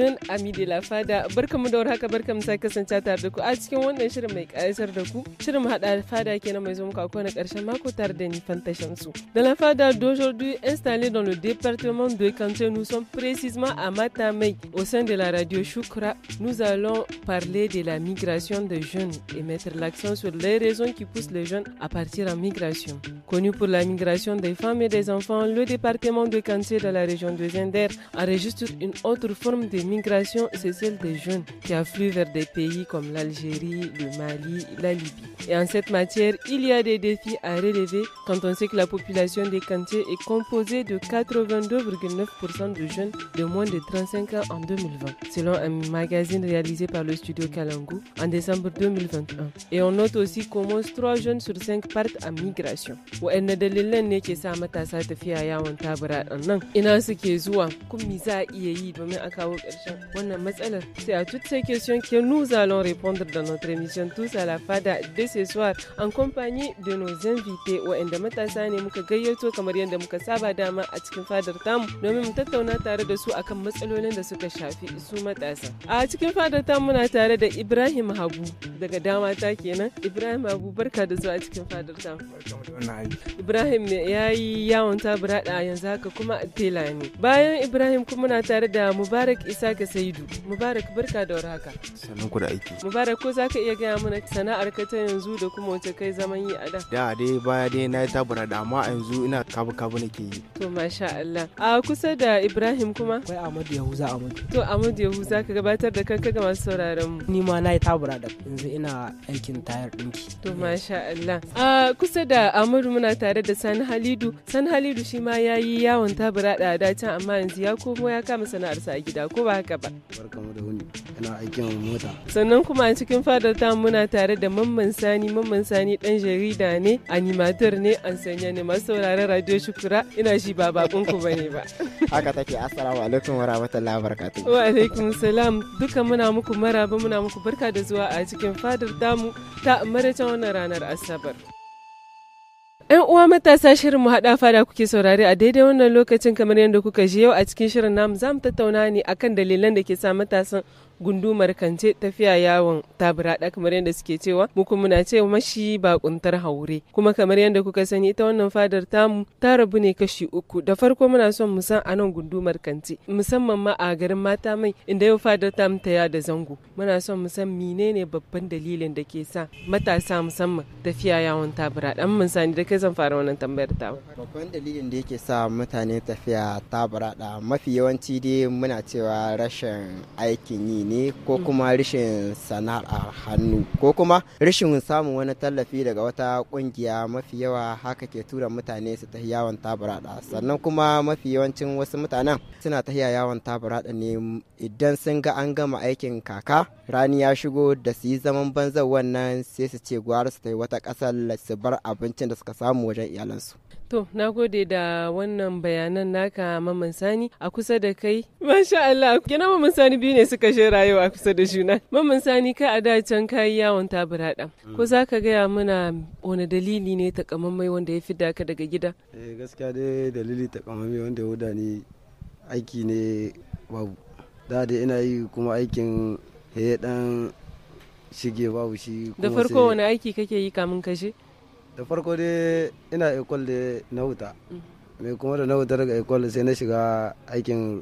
jeunes amis de la Fada. Barkamu da warhaka, barkamu sake kasance tare da ku a cikin wannan shirin mai ƙayatar da ku. Shirin mu hada Fada kenan mai zo muku a kowane ƙarshen mako tare da ni Fanta Shamsu. Dans la Fada d'aujourd'hui, installée dans le département de Kanté, nous sommes précisément à Matamei, au sein de la radio Choukra. Nous allons parler de la migration des jeunes et mettre l'accent sur les raisons qui poussent les jeunes à partir en migration. Connu pour la migration des femmes et des enfants, le département de Kanté dans la région de Zender enregistre une autre forme de migration, c'est celle des jeunes qui affluent vers des pays comme l'Algérie, le Mali, la Libye. Et en cette matière, il y a des défis à relever quand on sait que la population de Kanté est composée de 82,9% de jeunes de moins de 35 ans en 2020, selon un magazine réalisé par le studio Kalangu en décembre 2021. Et on note aussi qu'au moins 3 jeunes sur 5 partent en migration. Wa'anne dalilan ne ke sa matasa tafiya yawon tabura nan ina suke zuwa kuma me za a iya yi domin a kawo ƙarshen wannan matsalar. C'est à toutes ces questions que nous allons répondre dans notre émission Tous à la Fada de ce soir en compagnie de nos invités wa'anda matasa ne muka gayyato kamar yadda muka saba dama a cikin fadar tamu domin mu tattauna tare da su akan matsalolin da suka shafi su matasa. A cikin fadar tamu muna tare da Ibrahim Habu daga dama ta kenan. Ibrahim Habu, barka da zuwa cikin fadar tamu. Ibrahim ne ya yi yawon tabura da yanzu haka kuma tela ne. Bayan Ibrahim kuma muna tare da Mubarak Isaka Saidu. Mubarak, barka da warhaka. Sannan ku da aiki. Mubarak, ko za ka iya gaya mana sana'ar ka ta yanzu da kuma wace kai zaman yi a da? Da dai baya dai na yi tabura da amma yanzu ina kabu nake yi. To masha Allah. A kusa da Ibrahim kuma? Akwai Ahmadu Yahuza Ahmadu. To Ahmadu Yahuza, ka gabatar da kanka ga masu sauraron mu. Ni ma na yi tabura da yanzu ina aikin tayar ɗinki. To masha Allah. A kusa da Ahmadu muna tare da Sani Halidu. Sani Halidu shi ma ya yi yawon tabura da can amma yanzu ya komo ya kama sana'arsa a gida, ko ba haka ba? Barkamu da wuni, ina aikin mota. Sannan kuma a cikin fadar ta muna tare da Mamman Sani dan jarida ne, animator ne, an sanya ne masu sauraron radio Shukura. Ina shi ba bakon ku bane ba. Haka take. Assalamu alaikum wa rahmatullahi wa barakatuh. Wa alaikum salam. Duka muna muku maraba, muna muku barka da zuwa a cikin fadar tamu ta maraicen wannan ranar Asabar. 'Yan uwa matasa, shirin mu haɗa fada kuke saurare a daidai wannan lokacin. Kamar yadda kuka ji yau a cikin shirin namu za mu tattauna ne akan dalilan da ke sa matasan gundumar Kanté tafiya yawon taburaɗa kamar yadda suke cewa, mu kuma muna ce mashi bakuntar haure. Kuma kamar yadda kuka sani, ita wannan fadar tamu ta rabu ne kashi uku. Da farko muna son mu san anan gundumar Kanté, musamman ma a garin Matamai inda yau fadar tamu ta yada zango. Muna son mu san menene babban dalilin da ke sa matasa musamman tafiya yawon taburaɗa. Mun sani da kai zan fara wannan tambayar ta. Babban dalilin da yake sa mutane tafiya taburaɗa mafi yawanci dai muna cewa rashin aikin yi ne, ko kuma rashin sana'ar hannu, ko kuma rashin samun wani tallafi daga wata kungiya. Mafi yawa haka ke tura mutane su tafi yawon taburaɗa. Sannan kuma mafi yawancin wasu mutanen suna tafiya yawon taburaɗa ne idan sun ga an gama aikin kaka, rani ya shigo, da su yi zaman banzan wannan sai su ce gwara su tafi wata ƙasar su bar abincin da suka samu wajen iyalansu. To, na gode da wannan bayanan naka Mamman Sani a kusa da kai. Masha Allah, gina Mamman Sani biyu ne suka shera yau a kusa da juna. Mamman Sani, kai a da can kayi yawon taburaɗa. Ko za ka gaya mana wani dalili ne takamammai wanda ya fi daka daga gida? Gaskiya dai dalili takamammai wanda ya wuda ni aiki ne babu. Da ina yi kuma aikin ya dan shige babu shi. Da farko wani aiki kake yi kamun kashe? Da farko dai ina ekol da na wuta, mai kuma da na wuta daga ekol sai na shiga aikin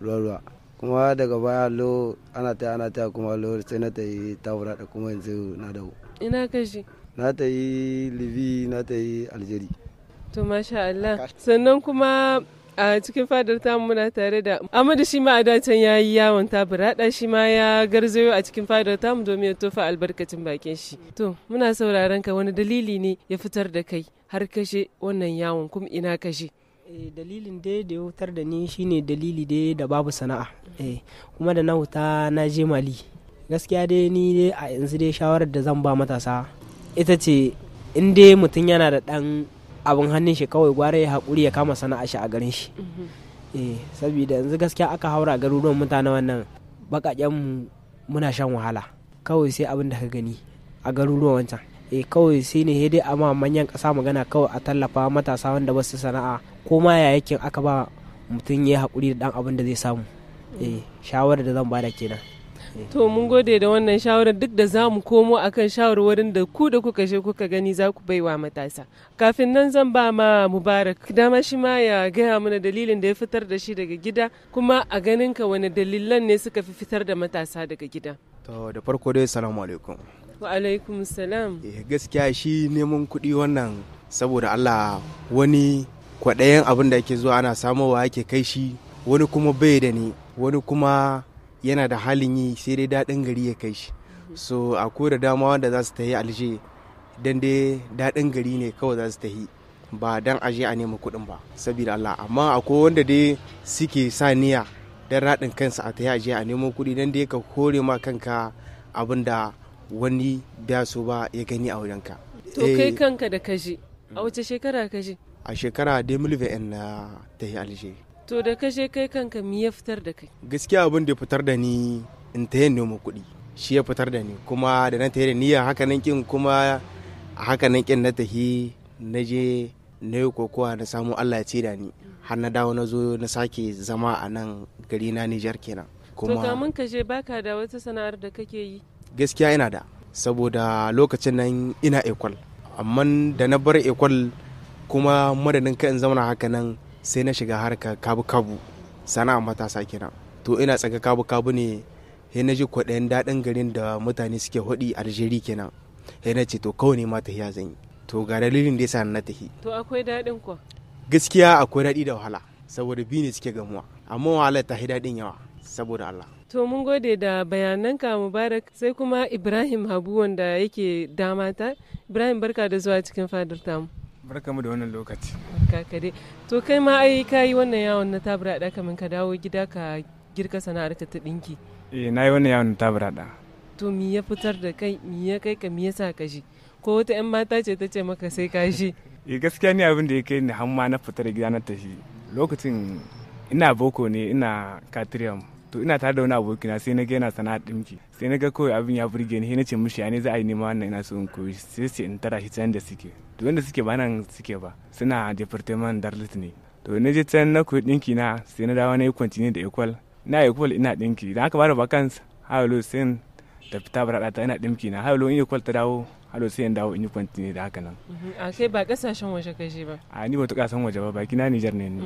ruwa, kuma daga baya lo ana ta kuma lo sai na ta yi tabura da kuma yanzu na dawo. Ina kashi? Na ta yi Libi, na ta yi Algeria. To masha Allah. Sannan kuma a cikin fadar tamu muna tare da Amadu, shi ma a dacen ya yi yawon taburaɗa, shi ma ya garzayo a cikin fadar tamu domin ya tofa albarkacin bakin shi. To muna sauraron ka, wani dalili ne ya fitar da kai har kashe wannan yawon, kuma ina kashe? Dalilin dai da ya fitar da ni shine dalili dai da babu sana'a. Kuma da na wuta na je Mali. Gaskiya dai ni dai a yanzu dai shawarar da zan ba matasa ita ce, in dai mutum yana da ɗan abin hannun shi kawai gwara ya haƙuri ya kama sana'a shi a garin shi. Saboda yanzu gaskiya aka haura garuruwan mutane wannan baƙaƙen muna shan wahala, kawai sai abin da ka gani a garuruwan wancan. Kawai sai ne dai a ma manyan ƙasa magana kawai a tallafa matasa wanda ba su sana'a, ko ma ya yakin aka ba mutum ya haƙuri da ɗan abin da zai samu. shawarar da zan bada kenan. To mun gode da wannan shawarar, duk da za mu komo akan shawarwarin da ku da kuka je kuka gani za ku baiwa matasa. Kafin nan zan ba ma Mubarak dama shi ma ya gaya mana dalilin da ya fitar da shi daga gida, kuma a ganin ka wani dalilan ne suka fi fitar da matasa daga gida. To da farko dai salamu alaikum. Wa alaikum salam. Gaskiya shi neman kuɗi wannan saboda Allah, wani kwaɗayen abin da ake zuwa ana samowa ake kai shi, wani kuma bai da ni, wani kuma yana da halin yi sai dai daɗin gari ya kai shi. So akwai da dama wanda za su tafi alje dan dai daɗin gari ne kawai za su tafi, ba dan aje a nemi kuɗin ba saboda Allah. Amma akwai wanda dai suke sa niyya dan raɗin kansa a tafi aje a nemo kuɗi dan dai ka kore ma kanka abin da wani biya so ba ya gani a wajenka. To kai kanka da kaje a wace shekara kaje? A shekara 2020 na tafi alje. To da kashe kai kanka mi ya fitar da kai? Gaskiya abin da ya fitar da ni in ta yin nemo kuɗi shi ya fitar da ni, kuma da na ta da niyya haka nan kin, kuma a haka nan kin na tafi na je na yi kokowa na samu Allah ya ce da ni har na dawo na zo na sake zama a nan gari na Nijar kenan. To kamun ka je baka da wata sana'ar da kake yi? Gaskiya ina da, saboda lokacin nan ina ekwal, amma da na bar ekwal kuma madadin ka in zauna haka nan sai na shiga harka kabu-kabu, sana'a matasa kenan. To ina tsaga kabu-kabu ne, sai na ji kwaɗayin daɗin garin da mutane suke hudi Aljeri kenan, sai na ce to kawai ne ma tafiya zan yi. To ga dalilin da yasa na tafi. To akwai daɗin kuwa? Gaskiya akwai daɗi da wahala, saboda biyu ne suke gamuwa, amma wahala ta daɗin yawa saboda Allah. To mun gode da bayananka Mubarak. Sai kuma Ibrahim Habu wanda yake damata. Ibrahim, barka da zuwa cikin fadar tamu. Barka mu da wannan lokaci. Barka dai. To kai ma ai kayi wannan yawon na tabarada kamin ka dawo gida ka girka sana'ar ka ta dinki. Na yi wannan yawon na tabarada. To mi ya fitar da kai, mi ya kai ka, mi yasa ka shi? Ko wata 'yan mata ce ta ce maka sai ka shi? Gaskiya ni abin da ya kai ni hamma na fita da gida na tafi. Lokacin ina boko ne, ina katriyam. To ina tare da wani abokina sai na ga yana sana'ar dinki. Sai na ga kawai abin ya burge ni, sai na ce mishi ne za a yi nema wannan ina so in koyi. Sai in tara shi can da suke. To wanda suke ba nan suke ba, suna department Darlit ne. To na je can na koyi dinki na, sai na dawo na yi continue da equal. Ina equal ina dinki. Idan aka bada vacance, halo sai da fita barada ta ina dinki na. Halo in equal ta dawo, halo sai in dawo in yi continue da haka nan. A kai ba kasashen waje kai shi ba? A ni ba ta kasan waje ba, baki na Niger ne ni.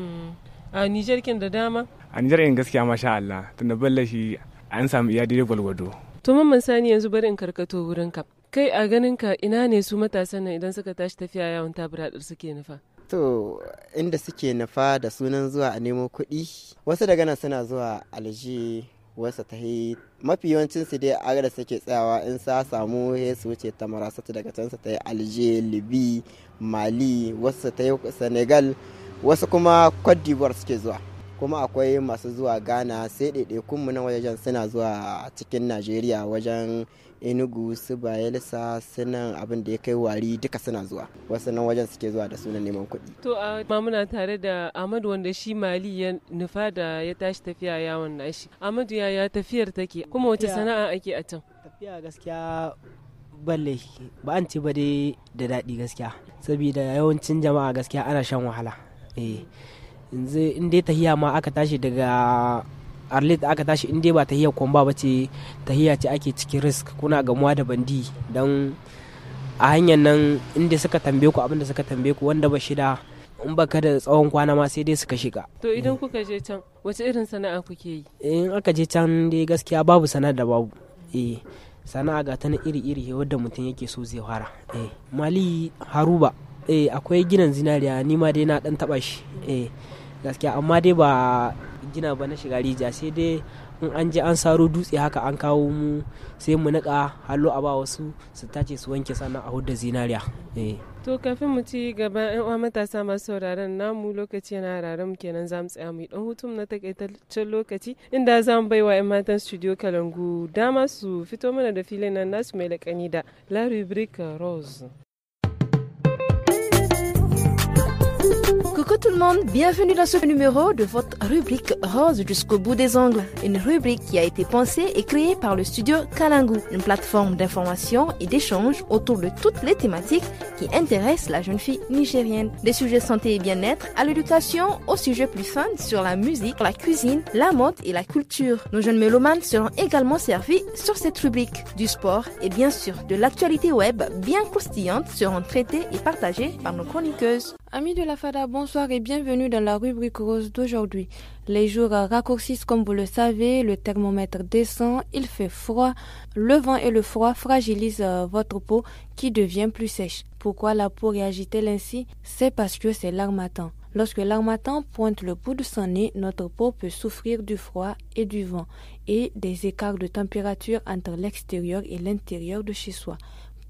A Niger kin da dama? A Niger in gaskiya masha Allah, tunda balle shi an samu iya daidai gwalgwado. To Mamman Sani, yanzu bari in karkato wurin ka. Kai a ganin ka ina ne su matasan nan idan suka tashi tafiya yawon taburadar suke nufa? To inda suke nufa da sunan zuwa a nemo kuɗi, wasu daga nan suna zuwa Alje, wasu ta yi mafi yawancin su dai agada suke tsayawa, in sa samu ya su wuce ta Marasatu, daga can su ta yi Alje, Libi, Mali, wasu ta yi Senegal, wasu kuma Cote d'Ivoire suke zuwa. Kuma akwai masu zuwa Ghana, sai ɗaiɗaikunmu na wajen suna zuwa cikin Najeriya, wajen Enugu, su Bayelsa, sunan abin da ya kai Wari, duka suna zuwa. Wasu nan wajen suke zuwa da sunan neman kuɗi. To a muna tare da Ahmadu wanda shi Mali ya nufa da ya tashi tafiya yawon nashi. Ahmadu, ya tafiyar take, kuma wace sana'a ake a can? Tafiya gaskiya balle ba an ce ba dai da daɗi gaskiya, saboda yawancin jama'a gaskiya ana shan wahala. Yanzu in dai tahiya ma aka tashi daga Arlit aka tashi, in dai ba tahiya kwamba ba ce, tahiya ce ake cikin risk, kuna gamuwa da bandi don a hanyar nan inda suka tambaye ku abinda suka tambaye ku, wanda ba shida in baka da tsawon kwana ma sai dai suka shiga. To idan kuka je can wace irin sana'a kuke yi? In aka je can dai gaskiya babu sana'a da babu. Sana'a ga ta na iri-iri wadda mutum yake so zai fara. Mali Haruba, akwai ginin zinariya, ni ma dai na dan taba shi. Gaskiya amma dai ba gina ba na shiga rijiya, sai dai in an je an saro dutse haka an kawo mu sai mu nika hallo a ba wasu su tace su wanke sannan a hudda zinariya. To kafin mu ci gaba, yan uwa matasa masu sauraron namu, lokaci yana hararen mu kenan, zamu tsaya mu yi dan hutun na takaitaccen lokaci inda zamu baiwa yan matan studio Kalangu dama su fito mana da filin nan nasu mai lakani da La Rubrique Rose. Coucou tout le monde, bienvenue dans ce numéro de votre rubrique Rose jusqu'au bout des ongles. Une rubrique qui a été pensée et créée par le studio Kalangu, une plateforme d'information et d'échange autour de toutes les thématiques qui intéressent la jeune fille nigérienne. Des sujets santé et bien-être à l'éducation, aux sujets plus fun sur la musique, la cuisine, la mode et la culture. Nos jeunes mélomanes seront également servis sur cette rubrique. Du sport et bien sûr de l'actualité web bien croustillante seront traitées et partagées par nos chroniqueuses. Amis de la Fada, bonsoir et bienvenue dans la rubrique rose d'aujourd'hui. Les jours raccourcissent comme vous le savez, le thermomètre descend, il fait froid. Le vent et le froid fragilisent votre peau qui devient plus sèche. Pourquoi la peau réagit-elle ainsi? C'est parce que c'est l'harmattan. Lorsque l'harmattan pointe le bout de son nez, notre peau peut souffrir du froid et du vent et des écarts de température entre l'extérieur et l'intérieur de chez soi.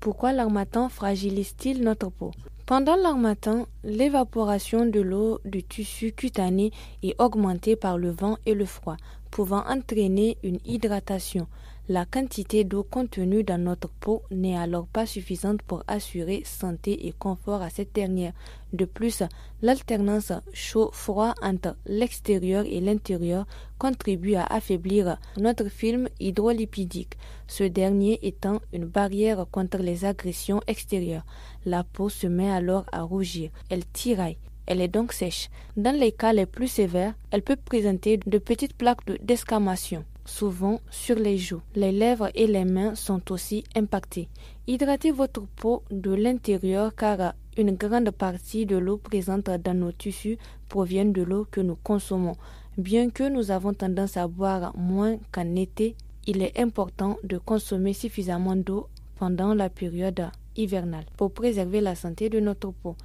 Pourquoi l'harmattan fragilise-t-il notre peau? Pendant l'harmattan, l'évaporation de l'eau du tissu cutané est augmentée par le vent et le froid, pouvant entraîner une hydratation. La quantité d'eau contenue dans notre peau n'est alors pas suffisante pour assurer santé et confort à cette dernière. De plus, l'alternance chaud-froid entre l'extérieur et l'intérieur contribue à affaiblir notre film hydrolipidique, ce dernier étant une barrière contre les agressions extérieures. La peau se met alors à rougir, elle tiraille. Elle est donc sèche. Dans les cas les plus sévères, elle peut présenter de petites plaques d'escamation, souvent sur les joues. Les lèvres et les mains sont aussi impactées. Hydratez votre peau de l'intérieur car une grande partie de l'eau présente dans nos tissus provient de l'eau que nous consommons. Bien que nous avons tendance à boire moins qu'en été, il est important de consommer suffisamment d'eau pendant la période hivernale pour préserver la santé de notre peau.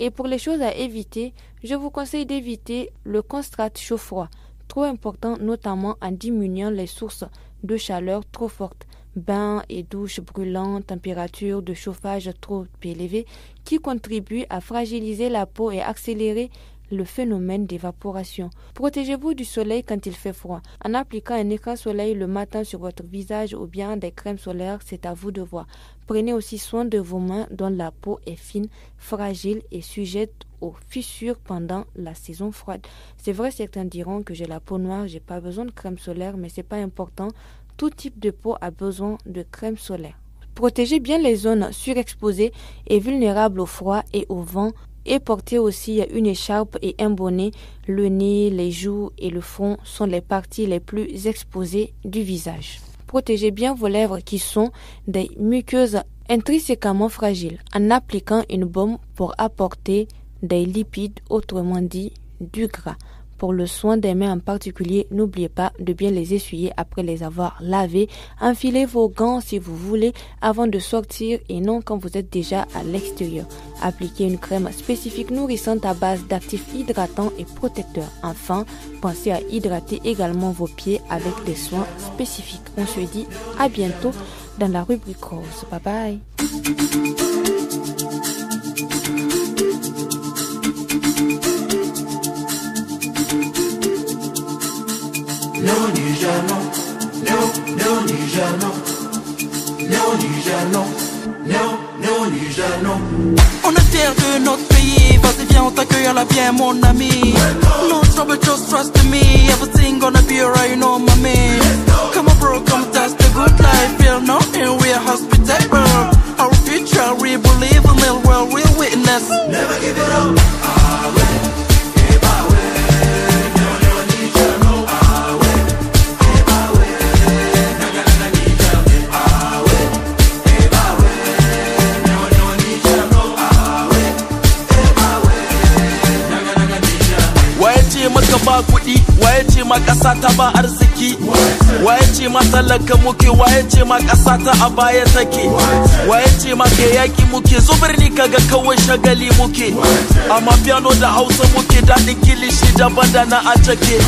Et pour les choses à éviter, je vous conseille d'éviter le contraste chaud-froid, trop important notamment en diminuant les sources de chaleur trop fortes, bains et douches brûlants, température de chauffage trop élevée qui contribuent à fragiliser la peau et accélérer le phénomène d'évaporation. Protégez-vous du soleil quand il fait froid. En appliquant un écran soleil le matin sur votre visage ou bien des crèmes solaires, c'est à vous de voir. Prenez aussi soin de vos mains dont la peau est fine, fragile et sujette aux fissures pendant la saison froide. C'est vrai, certains diront que j'ai la peau noire, j'ai pas besoin de crème solaire, mais c'est pas important. Tout type de peau a besoin de crème solaire. Protégez bien les zones surexposées et vulnérables au froid et au vent. Et portez aussi une écharpe et un bonnet. Le nez, les joues et le front sont les parties les plus exposées du visage. Protégez bien vos lèvres qui sont des muqueuses intrinsèquement fragiles en appliquant une baume pour apporter des lipides, autrement dit du gras. Pour le soin des mains en particulier, n'oubliez pas de bien les essuyer après les avoir lavées. Enfilez vos gants si vous voulez avant de sortir et non quand vous êtes déjà à l'extérieur. Appliquez une crème spécifique nourrissante à base d'actifs hydratants et protecteurs. Enfin, pensez à hydrater également vos pieds avec des soins spécifiques. On se dit à bientôt dans la rubrique rose. Bye bye. On est fiers de notre pays, vas-y viens on t'accueille là bien mon ami. No trouble just trust me, everything gonna be alright you know my man. Come on bro, come test the good life, feel no and we're hospitable. Our future we believe in the world we'll witness. Never give it up. Ba kuɗi waye ce ma ƙasa ta ba arziki waye ce ma talaka muke waye ce ma ƙasa ta a baya take waye ce ma ke yaƙi muke zo birni kaga kawai shagali muke amma piano da hausa muke daɗin kilishi daban da na a take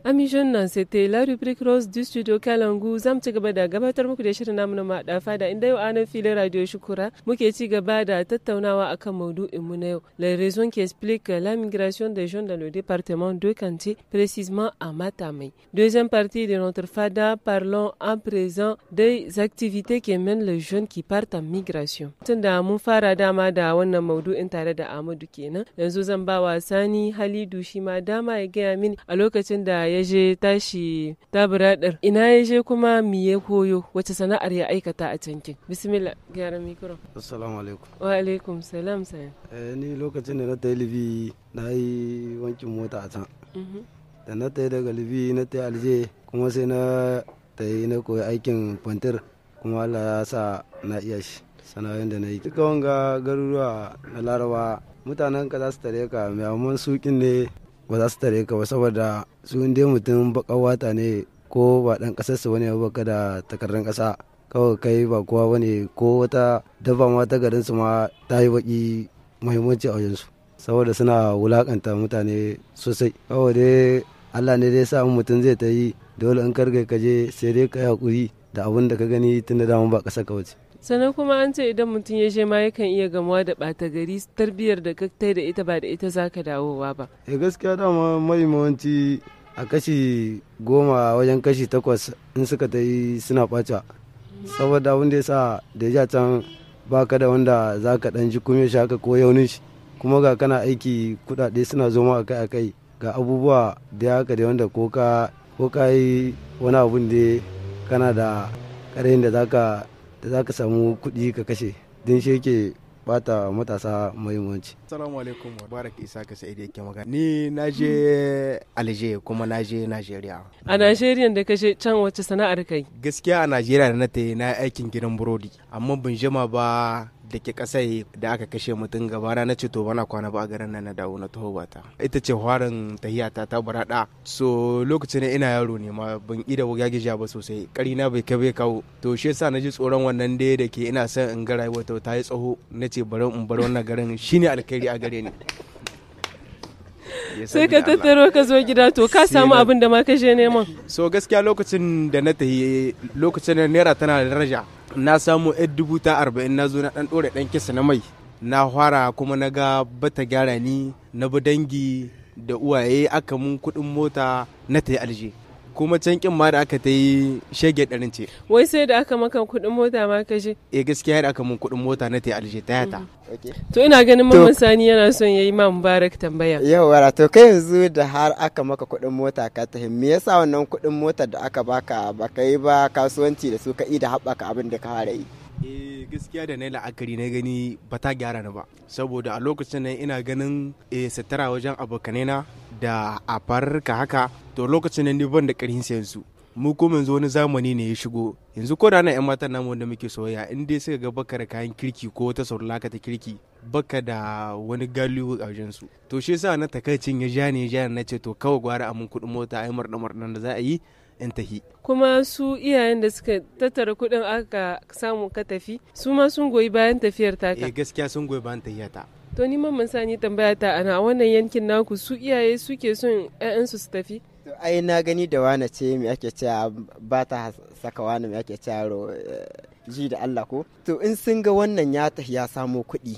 Amis jeunes, c'était la rubrique rose du studio Kalangu. Zam ci gaba da gabatar muku da shirin namu na maɗa fada inda yau anan filin radio Shukura muke ci gaba da tattaunawa akan maudu'in mu na yau. Les raisons qui expliquent la migration des jeunes dans le département de Kanté, précisément à Matamai. Deuxième partie de notre fada, parlons à présent des activités qui mènent les jeunes qui partent en migration. Tunda mun fara dama da wannan maudu'in tare da Amadu kenan. Yanzu zan ba wa Sani Halidu shi ma dama ya gaya mini a lokacin da ya je tashi taburadar ina ya je kuma mi ya koyo wace sana'ar ya aikata a cankin. Bismillah, gyara mikro. Assalamu alaikum. Wa alaikum salam sai. Ni lokacin da na tayi Libi na yi wankin mota a can. Da na tayi daga Libi na tayi Alje kuma sai na tayi na koyi aikin fantir kuma Allah ya sa na iya shi sana'o'in da na yi. Duka wanga garuruwa na Laraba mutanen ka za su tare ka mai amman sukin ne ba za su tare ka ba saboda su inda mutum baka wata ne ko ba dan kasar su wani baka da takardar kasa kawai kai ba kowa bane ko wata dabba ma ta garin su ma ta yi baki muhimmanci a wajen su saboda suna wulakanta mutane sosai kawai dai Allah ne dai sa mutum zai ta yi dole in karga ka je sai dai ka yi hakuri da abin da ka gani tun da dama ba kasar ka wace. Sannan kuma an ce idan mutum ya je ma yakan iya gamuwa da ɓata gari tarbiyyar da kaktai da ita ba da ita za ka dawowa ba. Gaskiya dama mahimmanci a kashi 10 wajen kashi 8 in suka ta yi suna ɓaca saboda wanda ya sa da ya can ba ka da wanda za ka ɗan ji kuma shi haka ko yaunin shi kuma ga kana aiki kuɗaɗe suna zo ma akai ga abubuwa da ya haka da wanda ko ka yi wani abun da kana da ƙarayin da za ka samu kuɗi ka kashe din shi yake bata matasa muhimmanci. Assalamu alaikum wa barak isa ka sai da yake magana. Ni na je Alje kuma na je Najeriya. A Najeriya da kashe can wace sana'ar kai? Gaskiya a Najeriya da na tayi na aikin gidan burodi amma ban jima ba da ke kasai da aka kashe mutum gabana na ce to bana kwana ba a garin nan na dawo na taho bata ita ce harin tahiyata ta barada so lokacin ina yaro ne ma ban ida wagagija ba sosai karina bai kai bai kawo to shi yasa na ji tsoron wannan dai da ke ina son in ga rayuwa ta yi tsaho na ce bari in bar wannan garin shine alkhairi a gare ni sai ka tattaro ka zo gida to ka samu abin da ma ka je neman so gaskiya lokacin da na tahi lokacin da naira tana da daraja na samu 40,000 na zo na dan dore dan kisa na mai na fara kuma na ga bata gyara ni na bi dangi da uwaye aka mun kudin mota na tayi Alje kuma can kin ma da aka ta yi shege ɗarin ce. Wai sai da aka maka kuɗin mota ma ka je? Gaskiya da aka mun kuɗin mota na ta yi Alje ta yata. To ina ganin Mamman Sani yana son ya yi ma Mubarak tambaya. Yawwa to kai yanzu da har aka maka kuɗin mota ka tafi me yasa wannan kuɗin mota da aka baka baka yi ba kasuwanci da su ka da haɓaka abin da ka fara yi? Gaskiya da na yi la'akari na gani ba ta gyara ni ba saboda a lokacin nan ina ganin satara wajen abokanai na da a farka haka to lokacin nan ni ban da ƙarfin sayan su mu kuma yanzu wani zamani ne ya shigo yanzu ko da na yan matan namu wanda muke soyayya in dai suka ga baka da kayan kirki ko wata sauralaka ta kirki baka da wani galihu a wajen su to shi yasa na takaicin ya ja na ce to kawai gwara a mun kuɗin mota a yi marɗa da za a yi in tahi. Kuma su iyayen da suka tattara kuɗin aka samu ka tafi su ma sun goyi bayan tafiyar taka. Gaskiya sun goyi bayan tafiyata. To ni Mamman Sani tambaya ta ana wannan yankin naku su iyaye suke son ƴaƴansu su tafi? To ai na gani da wane ce me ake cewa ba ta saka wani me ake cewa ji da Allah ko to in sun ga wannan ya tafi ya samo kuɗi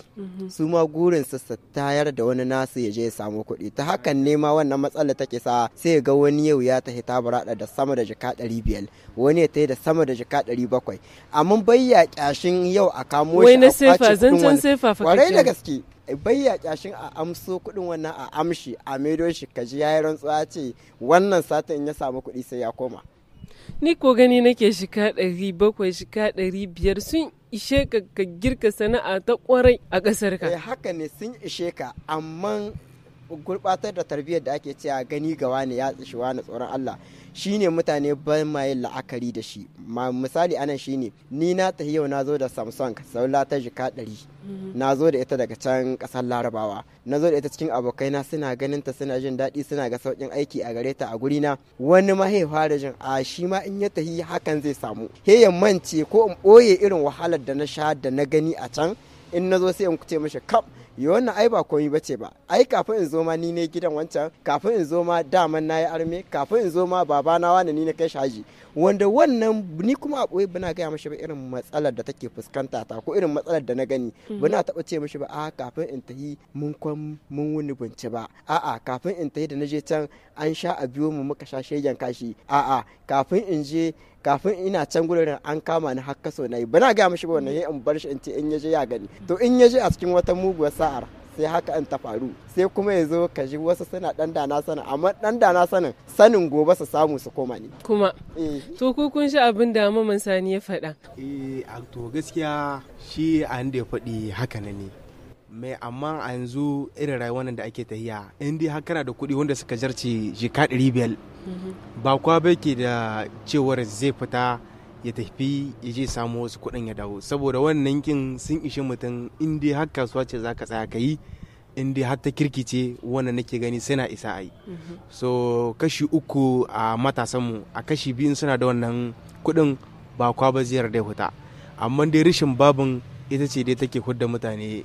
su ma gurin su tayar da wani nasu ya je ya samo kuɗi ta hakan ne ma wannan matsala take sa sai ga wani yau ya tafi ta burada da sama da jika 500 wani ya tafi da sama da jika 700 amma bayya kyashin yau a kamo shi wai na sefa zancen sefa fa kwarai da gaske bayya kyashin a amso kuɗin wannan a amshi a maido shi kaji yayi rantsuwa ce wannan satin ya samu kuɗi sai ya koma. Ni ko gani nake shika 700 shika 500 sun ishe ka girka sana'a ta kwarai a ƙasar ka. Haka ne sun ishe ka amma gurbatar da tarbiyyar da ake cewa gani ga wani ya tsishi wani tsoron Allah shine mutane ban ma yin la'akari da shi misali anan shine ni na tafi yau na zo da Samsung saula ta jika 100 na zo da ita daga can kasar Larabawa na zo da ita cikin abokaina suna ganin ta suna jin daɗi suna ga sauƙin aiki a gare ta a guri na wani ma ya fara jin a shi ma in ya tafi hakan zai samu he ya mance ko in ɓoye irin wahalar da na sha da na gani a can in na zo sai in kuce mishi kam yi wannan ai ba komai bace ba, ai kafin in zo ma ni ne gidan wancan, kafin in zo ma daman na yi arme, kafin in zo ma babana wani ni na kai shaji, wanda wannan ni kuma a ɓoye bana gaya mashi ba irin matsalar da take fuskanta ta ko irin matsalar da na gani, bana taɓa ce mashi ba a kafin in tahi mun wuni binci ba, a'a kafin in tahi da na je can an sha a biyo mu muka sha shegen kashi, a'a kafin ina can gurin an kama ni har kaso na yi, bana gaya mashi ba wannan in bar shi in ce in yaje ya gani, to in yaje a cikin wata muguwar sa'ar sai haka in ta faru, sai kuma ya zo ka ji wasu suna dan dana sanin, amma dan dana sanin gobe su samu su koma ne kuma to ku kun shi abin da Maman Sani ya faɗa. To gaskiya shi a da ya faɗi haka ne mai, amma a yanzu irin rayuwar da ake tahiya in dai har kana da kuɗi wanda suka jarce jika 500 ba kwa bai ke da cewar zai fita ya tafi ya je samu wasu kuɗin ya dawo, saboda wannan kin sun ishe mutum in dai har kasuwa ce zaka tsaya ka yi, in dai har ta kirkice wannan nake gani suna isa a yi. So kashi 3 a matasanmu a kashi 2 suna da wannan kuɗin ba kwa ba zai yarda ya fita, amma dai rashin babin ita ce dai take hudda mutane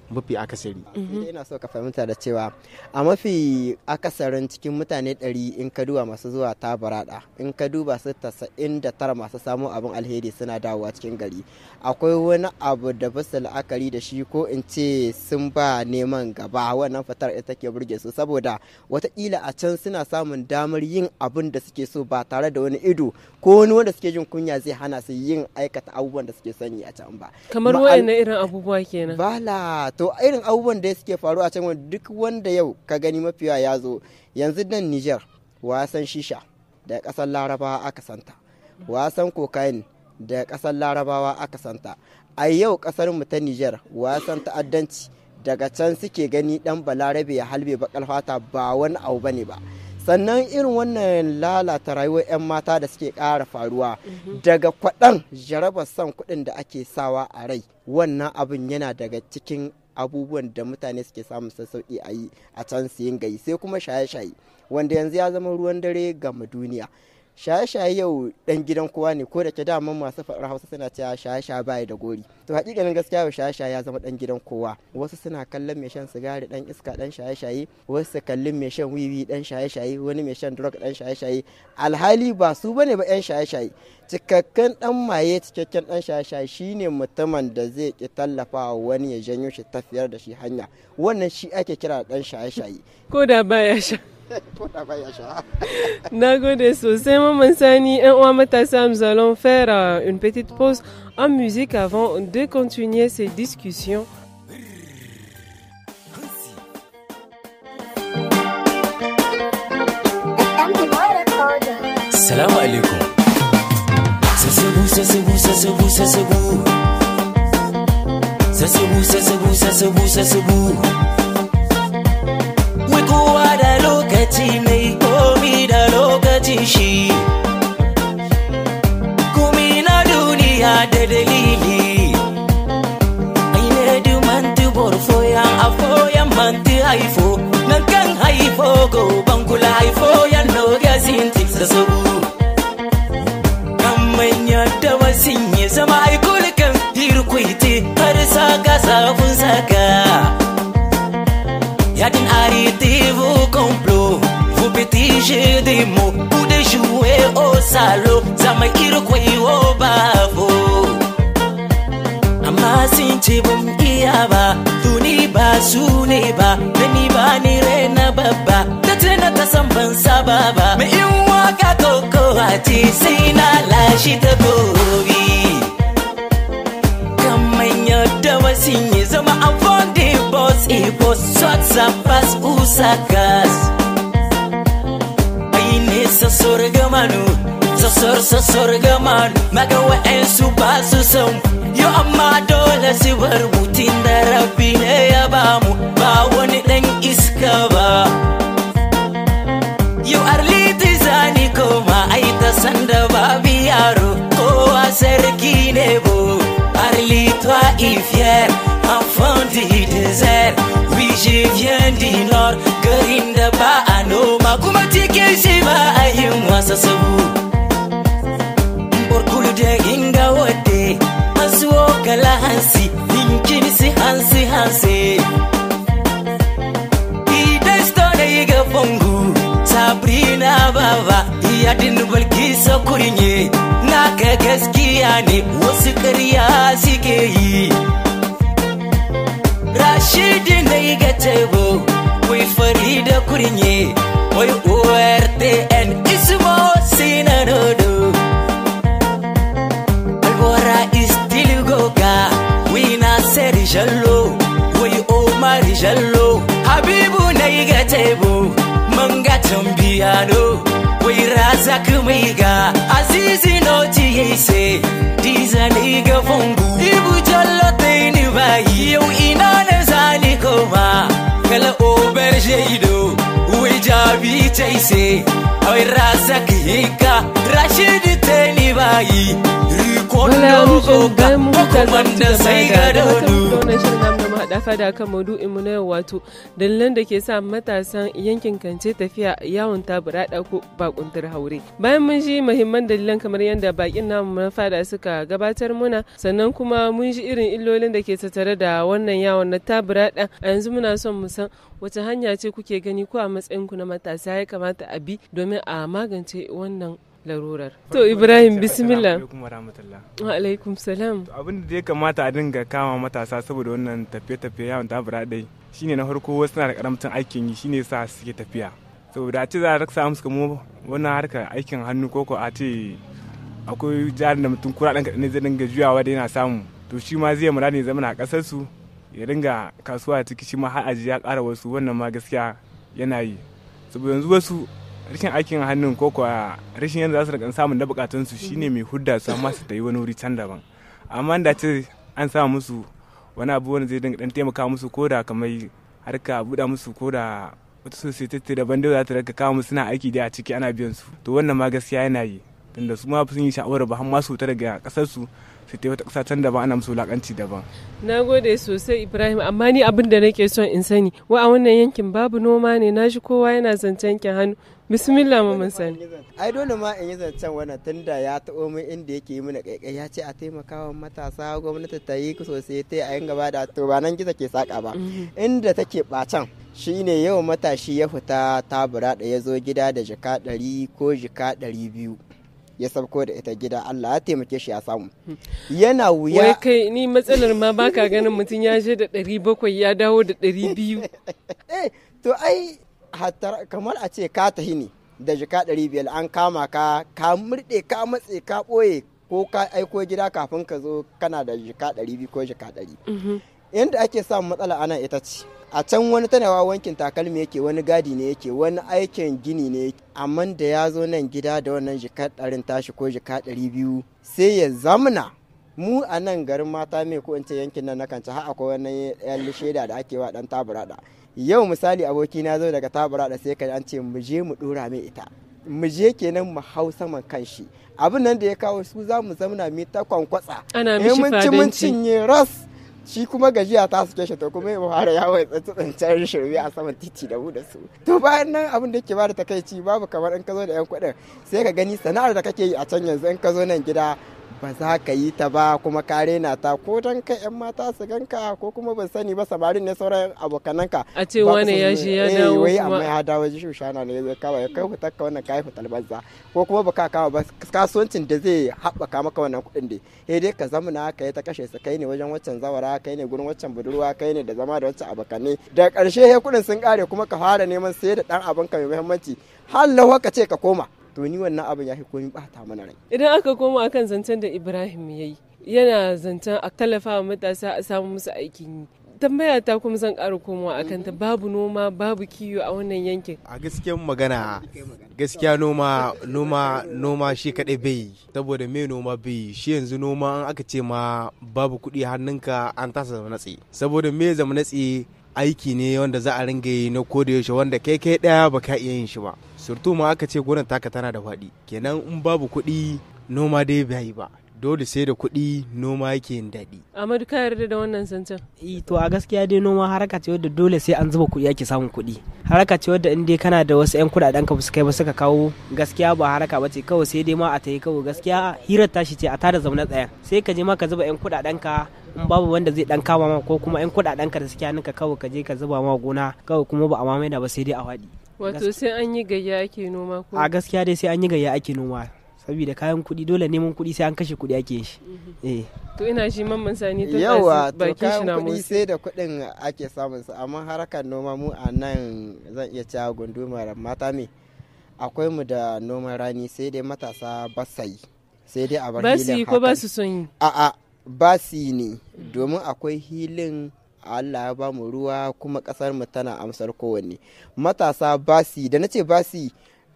mafi akasari. Ina so ka fahimta da cewa a mafi akasarin cikin mutane 100 in ka duba masu zuwa tabarada, in ka duba su 99 masu samun abin alheri suna dawowa cikin gari, akwai wani abu da basu la'akari da shi ko in ce sun ba neman gaba, wannan fitar ita take burge su, saboda watakila a can suna samun damar yin abin da suke so ba tare da wani ido ko wani wanda suke jin kunya zai hana su yin aikata abubuwan da suke sani a can ba. Kamar wayannan irin abubuwa kenan. Bala to irin abubuwan da suke faru a can duk wanda yau ka gani mafiya ya zo yanzu nan Niger wasan shisha da kasar Larabawa aka santa, wasan cocaine da kasar Larabawa aka santa, a yau kasar mu ta Niger wasan ta'addanci daga can suke gani dan balarabe ya halbe bakal fata ba wani abu bane ba. Sannan irin wannan lalata rayuwar 'yan mata da suke ƙara faruwa daga kwaɗan jarabar son kuɗin da ake sawa a rai, wannan abin yana daga cikin abubuwan da mutane suke samun sassauƙi a yi a can su yin gayi, sai kuma shaye-shaye wanda yanzu ya zama ruwan dare ga duniya. Shaye-shaye yau dan gidan kowa ne, ko da ke daman masu faɗar Hausa suna cewa shaye-shaye baya da gori, to hakikanin gaskiya yau shaye-shaye ya zama dan gidan kowa. Wasu suna kallon mai shan sigari dan iska dan shaye-shaye, wasu kallon mai shan wiwi dan shaye-shaye, wani mai shan drug dan shaye-shaye, alhali ba su bane ba yan shaye-shaye. Cikakken dan maye, cikakken dan shaye-shaye shine mutumin da zai ki tallafa wani ya janyo shi tafiyar da shi hanya, wannan shi ake kira dan shaye-shaye ko da baya sha. Nagode sosai Maman Sani. Nous allons faire une petite pause en musique avant de continuer ces discussions. Salam alaikum. Ça c'est vous, ça c'est vous, ça c'est vous, ça c'est vous. Ça c'est vous, ça c'est vous, ça c'est vous, ça c'est vous. Kowa da lokaci mai komi da lokaci shi, komi na duniya da dalili. Aine du mantu borfo yan afo yan mantu haifo, nan kan haifo go bangula haifo yan no gazinti sasabu. Kan manya da wasinye zama aikul kan hirkuiti har saka safun saka. Y'a d'une arrêtez vos complots, vos petits jeux des mots, ou de jouer au salaud, ça m'a irqué au bafo. Amma sinche bum iyaba, tuni ba sune ba, nani ba ni rena baba, tatena tasamban sababa. Me in waka koko ati sai na lashi ta gobi. Kamanya da wasinye zama avant des boss et boss, soit ça passe ou ça casse. Aine sa sorgamanu, sa sorgamanu, magawa en su ba su san. Yo amma dole si bar mutin da rabbi ne ya bamu, ba wani dan iska ba. Yo arliti zani koma ai ta sanda babu yaro, kowa sarki ne bo. Arlis-toi et fier, enfant du désert. Oui, je viens du nord, Garinda ba anoma. Kuma tike shi ba ayin wasa sabu. Borkulu de ginga wade, masuo kala hansi, linkin si hansi idan stone ga fungu Sabrina baba yadin balkisa kurinye na ga gaskiya ne wasu ƙarya suke yi Rashidi na ga tebo wai Farida kurinye wai ORTN ismo sinanodo Albora istil goga wina seri jallo wai Omar jallo Habibu na ga tebo manga tambiyano wai Razak mai ga Azizi noti yese diza ni ga fungu Ibu jallo taini bayi yau ina na zani koma kala oberjeido wai jabi taise wai Razak hika Rashidi taini bayi da fada kan maudu'in mu na yau wato dalilan da ke sa matasan yankin Kance tafiya yawon taburada ko bakuntar haure. Bayan mun ji muhimman dalilan kamar yadda bakin namu na fada suka gabatar muna, sannan kuma mun ji irin illolin da ke tattare da wannan yawon na taburada. A yanzu muna son mu san wace hanya ce kuke gani ko a matsayin ku na matasa ya kamata a bi domin a magance wannan larurar. To Ibrahim bismillah. Wa alaikum salam. Abin da ya kamata a dinga kama matasa saboda wannan tafiye-tafiye yawon tabura dai shine na farko wasu na da karamcin aikin yi shine sa suke tafiya. Saboda a ce za a raksa musu kamo wannan harkar aikin hannu ko a ce akwai jarin da mutum kura ɗan kaɗan ne zai dinga juyawa da yana samu. To shi ma zai mura ne zama na ƙasar su ya dinga kasuwa ciki shi ma har aji ya ƙara wasu wannan ma gaskiya yana yi. Saboda yanzu wasu rashin aikin hannun ko kuwa rashin yadda za su rika samun na bukatunsu shine mai hudda su amma su tayi wani wuri can daban amma da ce an samu musu wani abu wanda zai dinga dan taimaka musu ko da kamar harka buɗa musu ko da wata society daban da za ta rika kawo musu suna aiki da a ciki ana biyan su to wannan ma gaskiya yana yi tunda su ma sun yi sha'awar ba har ma su ta daga kasar su su ta wata ƙasa can daban ana musu wulaƙanci daban. Na gode sosai Ibrahim, amma ni abin da nake son in sani wa a wannan yankin babu noma ne, na shi kowa yana zancen yankin hannu. Bismillah Maman Sani. Ai dole ma in yi zancen wannan tunda ya taɓo min inda yake yi mana kaikai ya ce a taimakawa matasa gwamnati ta yi sosai ta yin gaba da to ba nan gizo ke saka ba. Inda take ɓacan shine yau matashi ya fita tabura da ya zo gida da jika 100 ko jika 200. Ya sabko da ita gida Allah ya taimake shi ya samu yana wuya wai kai ni matsalar ma baka ganin mutum ya je da 700 ya dawo da 200 to ai hatta kamar a ce ka tahi ne da jika 500 an kama ka murde ka matse ka boye ko ka aiko gida kafin ka zo kana da jika 200 ko jika 100 yanda ake samun matsala ana ita ce a can wani tanawa wankin takalmi yake wani gadi ne yake wani aikin gini ne amma da ya zo nan gida da wannan jika 100 tashi ko jika 200 sai ya zamna mu a nan garin mata mai ko in ce yankin nan na kanci har akwai wani yan shaida da ake wa dan taburada yau misali aboki na zo daga taburada sai ka an ce mu je mu dora mai ita mu je kenan mu hau saman kanshi abin nan da ya kawo su za mu zamna mu ta kwankwatsa ana mishi fadanci mun cinye ras shi kuma gajiya ta suke shi to kuma ya fara yawon tsantsan shirme a saman titi da mu da su to bayan nan abin da yake bada takaici babu kamar in ka zo da yan kuɗin sai ka gani sana'ar da kake yi a can yanzu in ka zo nan gida ba za ka yi ta ba kuma ka rena ta ko dan ka yan mata su ganka ko kuma ban sani ba samarin ne sauran abokananka a ce wani ya shi ya dawo wai amma ya dawo ji shushana ne zai kawai kai fitar ka wannan kai fitar banza ko kuma baka kama ba kasuwancin da zai haɓaka maka wannan kuɗin da sai dai ka zamana ka yi ta kashe su kai ne wajen waccan zawara kai ne gurin waccan budurwa kai ne da zama da waccan abokanai da ƙarshe he kuɗin sun ƙare kuma ka fara neman sai da ɗan abinka mai muhimmanci har lawa ka ce ka koma to ni wannan abin ya fi komi bata mana rai. Idan aka koma akan zancen da Ibrahim ya yi yana zancen a tallafa wa matasa a samu musu aikin yi. Tambaya ta kuma zan ƙara komawa akan ta babu noma babu kiwo a wannan yankin. A gaskiyar magana gaskiya noma shi kaɗai bai saboda me noma bai shi yanzu noma an aka ce ma babu kuɗi hannunka an tasa zama natsi saboda me zama natsi aiki ne wanda za a ringa yi na koda yaushe wanda kai ɗaya ba ka iya yin shi ba surtu ma aka ce gonar taka tana da faɗi kenan in babu kuɗi noma dai bai ba dole sai da kuɗi noma yake yin daɗi. Amadu ka yarda da wannan zancen? To a gaskiya dai noma haraka ce wadda dole sai an zuba kuɗi ake samun kuɗi. Haraka ce wadda in dai kana da wasu 'yan kuɗaɗen ka su kai ba suka kawo, gaskiya ba haraka ba ce kawai, sai dai ma a tayi kawai. Gaskiya hirar tashi ce a tada zaune tsayen, sai ka je ma ka zuba 'yan kuɗaɗen ka, in babu wanda zai dan kama ma, ko kuma 'yan kuɗaɗen ka da suke hannunka kawai ka je ka zuba ma gona kawai, kuma ba a mamaida ba sai dai a waɗi. Wato sai an yi gayya ake noma ko? A gaskiya dai sai an yi gayya ake noma, saboda kayan kuɗi dole neman kuɗi sai an kashe kuɗi ake shi. To ina shi Mamman Sani ta yawa to baki shi na kayan kuɗi motsi. sai da kuɗin ake samun su, amma harkar noma mu a nan zan iya cewa gundumar mata me akwai mu da noman rani, sai dai matasa ba sa yi, sai dai a bar Ba su hilin yi ko ba hakan. su son yi? A'a ba su yi ne, domin akwai hilin Allah ya ba mu ruwa, kuma kasar mu tana amsar kowanne. Matasa ba su yi, da nace ba su yi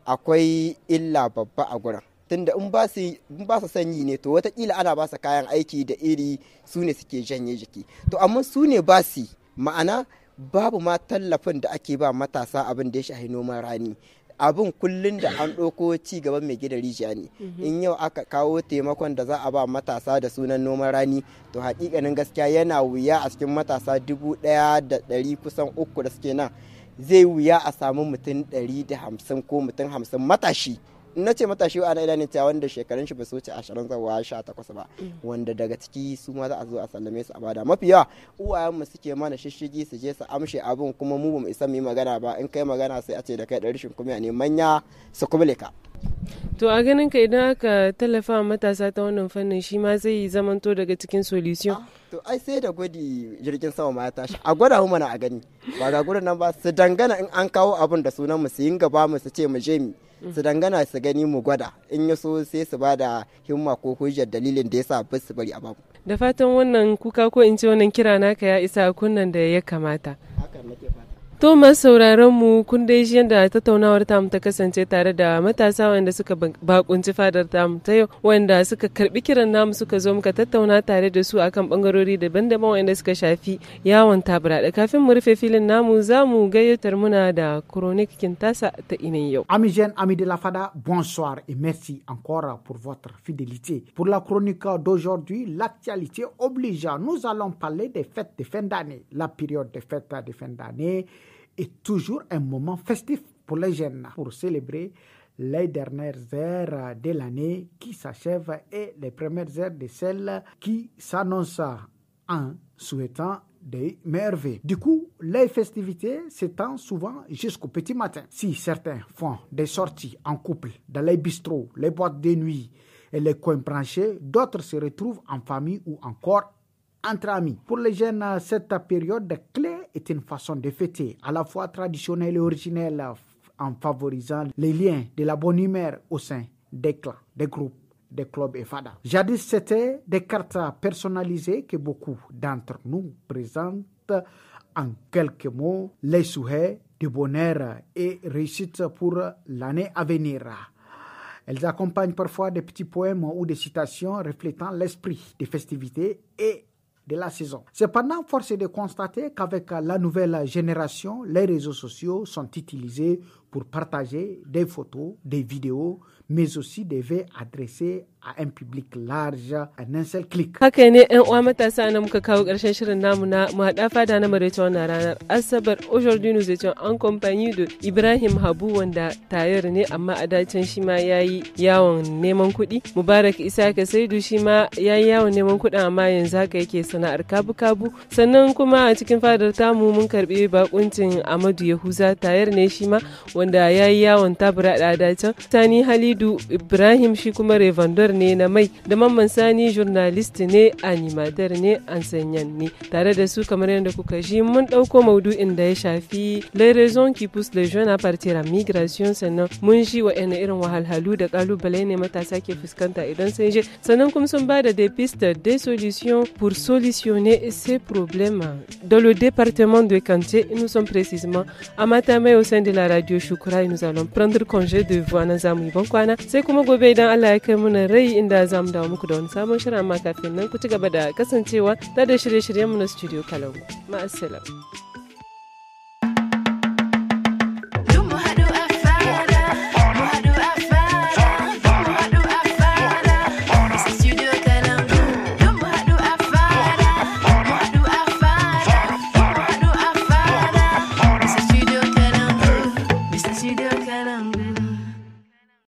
akwai illa babba a gurin, tunda in ba su sanyi ne to watakila ana ba su kayan aiki da iri, su ne suke janye jiki, to amma su ne ba su, ma'ana babu ma tallafin da ake ba matasa abin da ya shahi noman rani. Abin kullun da an ɗauko ci gaban mai gida rijiya ne. In yau aka kawo taimakon da za a ba matasa da sunan noman rani, to hakikanin gaskiya yana wuya a cikin matasa 1,100 kusan 3 da suke nan, zai wuya a samu mutum 150 ko mutum 50 matashi. Na ce matashi a na idanin cewa wanda shekarun shi ba su wuce 20 zuwa 18 ba, wanda daga ciki su ma za a zo a sallame su a bada. Mafi yawa uwayenmu suke mana shishigi su je su amshe abin, kuma mu bamu isa mu yi magana ba, in kai magana sai a ce da kai da rashin kuma ne manya su kubule ka. To a ganin ka idan aka tallafa matasa ta wannan fannin, shi ma zai zamanto daga cikin solution? To ai sai da gwadi jirgin sama ma ya tashi, a gwada mu mana a gani, ba ga gurin nan ba su dangana in an kawo abin da sunan mu su yin gaba mu su ce mu je mi, su dangana su gani mu gwada, in ya so sai su ba da himma ko hujjar dalilin da yasa ba su bari a babu. Da fatan wannan kuka ko in ce wannan kira naka ya isa kunnan da ya kamata. Hakan nake fata. To masu sauraron mu, kun dai shi yadda tattaunawar tamu ta kasance tare da matasa wanda suka bakunci fadar tamu ta yau, wanda suka karbi kiran namu suka zo muka tattauna tare da su akan bangarori daban-daban wanda suka shafi yawon tabura. Da kafin mu rufe filin namu, za mu gayyatar muna da chronique tasa ta inin yau. Amis jeunes, amis de la Fada, bonsoir et merci encore pour votre fidélité. Pour la chronique d'aujourd'hui, l'actualité oblige, nous allons parler des fêtes de fin d'année. La période des fêtes de fin d'année est toujours un moment festif pour les jeunes, pour célébrer les dernières heures de l'année qui s'achèvent et les premières heures de celles qui s'annoncent, en souhaitant des merveilles. Du coup, les festivités s'étendent souvent jusqu'au petit matin. Si certains font des sorties en couple dans les bistrots, les boîtes de nuit et les coins branchés, d'autres se retrouvent en famille ou encore entre amis. Pour les jeunes, cette période clé est une façon de fêter à la fois traditionnelle et originelle, en favorisant les liens de la bonne humeur au sein des clans, des groupes, des clubs et fadas. Jadis, c'était des cartes personnalisées que beaucoup d'entre nous présentent en quelques mots les souhaits de bonheur et réussite pour l'année à venir. Elles accompagnent parfois des petits poèmes ou des citations reflétant l'esprit des festivités et de la saison. Cependant, force est de constater qu'avec la nouvelle génération, les réseaux sociaux sont utilisés pour partager des photos, des vidéos, mais aussi des vœux adressés à un public large en un seul clic. Haka ne ƴan uwa matasa na muka kawo ƙarshen shirin namu na mu haɗa fada na maraice wannan ranar Asabar. Aujourd'hui nous étions en compagnie de Ibrahim Habu, wanda tayar ne amma a dacen shi ma yayi yawon neman kuɗi. Mubarak Isaka Saidu shi ma yayi yawon neman kuɗi amma yanzu haka yake sana'ar kabu-kabu. Sannan kuma a cikin fadar tamu mun karɓi bakuncin Amadu Yahuza, tayar ne shi ma wanda yayi yawon tabura da dacen. Sani Halidu Ibrahim shi kuma revendor ne na mai, da Mamman Sani journalist ne, animateur ne, enseignant ne. Tare da su kamar yadda kuka ji mun dauko maudu'in da ya shafi les raisons qui poussent les jeunes à partir en migration, sannan mun ji wa'anne irin wahalhalu da kalubale ne matasa ke fuskanta idan sun je, sannan kuma sun bada des pistes, des solutions pour solutionner ces problèmes. Dans le département de Kanté, nous sommes précisément à Matamai au sein de la radio Shukura, et nous allons prendre congé de vous na zamu yi bankwana, sai kuma gobe idan Allah ya kai muna rai inda zamu dawo muku da wani sabon shirin, amma kafin nan ku ci gaba da kasancewa da shirye-shiryenmu na studio Kalangu. Ma'assalam.